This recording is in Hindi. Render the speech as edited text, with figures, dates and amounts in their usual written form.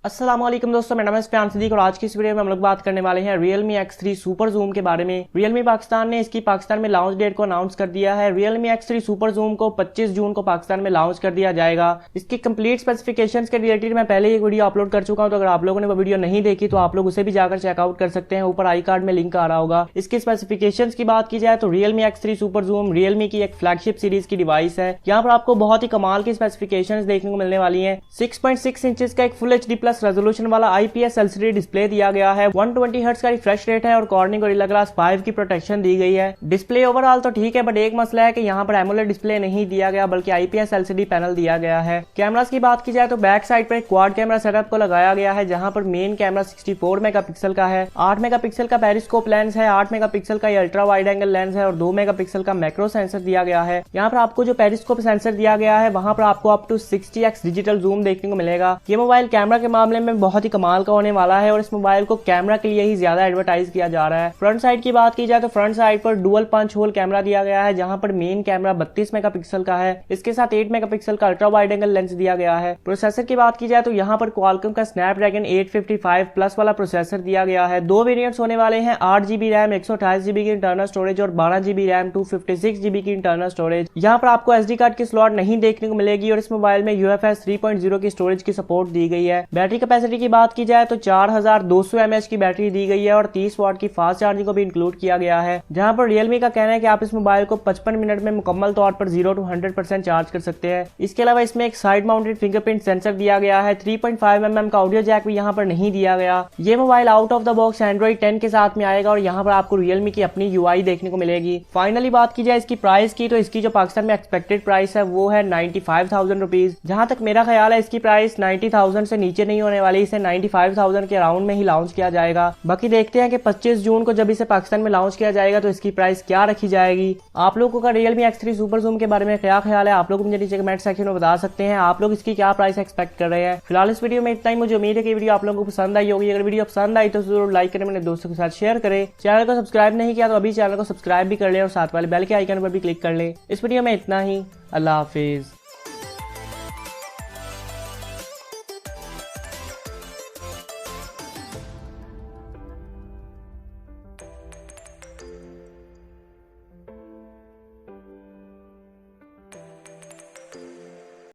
अस्सलाम वालेकुम दोस्तों, मेरा नाम है सफयान सिद्दीक और आज की इस वीडियो में हम लोग बात करने वाले हैं Realme X3 Super Zoom के बारे में। Realme पाकिस्तान ने इसकी पाकिस्तान में लॉन्च डेट को अनाउंस कर दिया है। Realme X3 Super Zoom को 25 जून को पाकिस्तान में लॉन्च कर दिया जाएगा। इसकी कंप्लीट स्पेसिफिकेशंस के रिलेटेड मैं पहले एक वीडियो अपलोड कर चुका हूं, तो अगर आप लोगों ने वो वीडियो नहीं देखी तो आप लोग उसे भी जाकर चेकआउट कर सकते हैं। ऊपर आई कार्ड में लिंक आ रहा होगा। इसकी स्पेसिफिकेशंस की बात की जाए तो Realme X3 Super Zoom Realme की एक फ्लैगशिप सीरीज की डिवाइस है। यहाँ पर आपको बहुत ही कमाल की स्पेसिफिकेशंस देखने को मिलने वाली है। 6.6 इंचेस का एक फुल HD प्लस रेजोल्यूशन वाला IPS LCD डिस्प्ले दिया गया है। 120 हर्ट्ज का रिफ्रेश रेट है और कॉर्निंग गोरिल्ला ग्लास 5 की प्रोटेक्शन दी गई है। डिस्प्ले ओवरऑल तो ठीक है, बट एक मसला है कि यहाँ पर एमोलेड डिस्प्ले नहीं दिया गया बल्कि IPS LCD पैनल दिया गया है। कैमरास की बात की जाए तो बैक साइड पर एक क्वाड कैमरा सेटअप को लगाया गया है, जहाँ पर मेन कैमरा 64 मेगापिक्सल का है। 8 मेगापिक्सल का पेरिस्कोप लेंस है, 8 मेगापिक्सल का अल्ट्रा वाइड एंगल लेंस है और 2 मेगापिक्सल का मैक्रो सेंसर दिया गया है। यहाँ पर आपको जो पेरिस्कोप सेंसर दिया गया है वहाँ पर आपको up to 60x digital zoom देखने को मिलेगा। ये मोबाइल कैमरा के मामले में बहुत ही कमाल का होने वाला है और इस मोबाइल को कैमरा के लिए ही ज्यादा एडवर्टाइज किया जा रहा है। फ्रंट साइड की बात की जाए तो फ्रंट साइड पर डुअल पंच होल कैमरा दिया गया है, जहां पर मेन कैमरा 32 मेगापिक्सल का है। इसके साथ 8 मेगापिक्सल का अल्ट्रा वाइड एंगल लेंस दिया गया है। प्रोसेसर की बात की जाए तो यहाँ पर क्वालकॉम का स्नैपड्रैगन 855 प्लस वाला प्रोसेसर दिया गया है। दो वेरिएंट्स होने वाले हैं, 8GB रैम 128GB की इंटरनल स्टोरेज और 12GB रैम 256GB की इंटरनल स्टोरेज। यहाँ पर आपको SD कार्ड की स्लॉट नहीं देखने को मिलेगी और इस मोबाइल में UFS 3.0 की स्टोरेज की सपोर्ट दी गई है। बैटरी कैपेसिटी की बात की जाए तो 4200 mAh की बैटरी दी गई है और 30 वाट की फास्ट चार्जिंग को भी इंक्लूड किया गया है। जहां पर Realme का कहना है कि आप इस मोबाइल को 55 मिनट में मुकम्मल तौर पर 0 to 100% चार्ज कर सकते हैं। इसके अलावा इसमें एक साइड माउंटेड फिंगरप्रिंट सेंसर दिया गया है। 3.5mm का ऑडियो जैक भी यहाँ पर नहीं दिया गया। ये mobile out of the box Android 10 के साथ में आएगा और यहाँ पर आपको Realme की अपनी UI देखने को मिलेगी। फाइनली बात की जाए इसकी प्राइस की, तो इसकी जो पाकिस्तान में एक्सपेक्टेड प्राइस है वो है 95,000 रुपीज। जहां तक मेरा ख्याल है इसकी प्राइस 90,000 से नीचे नहीं होने वाली, इसे 95,000 के अराउंड में ही लॉन्च किया जाएगा। बाकी देखते हैं कि 25 जून को जब इसे पाकिस्तान में लॉन्च किया जाएगा तो इसकी प्राइस क्या रखी जाएगी। आप लोगों का Realme X3 Super Zoom के बारे में क्या ख्याल है, आप लोग मुझे नीचे कमेंट सेक्शन में बता सकते हैं। आप लोग इसकी क्या प्राइस एक्सपेक्ट कर रहे हैं। फिलहाल इस वीडियो में इतना ही। मुझे उम्मीद है कि वीडियो आप लोगों को पसंद आई होगी। अगर वीडियो पसंद आई तो जरूर लाइक करें, मेरे दोस्तों के साथ शेयर करें। चैनल को सब्सक्राइब नहीं किया तो अभी चैनल को सब्सक्राइब भी कर ले और साथ वाले बेल के आइकन पर भी क्लिक कर ले। इस वीडियो में इतना ही। अल्लाह हाफिज।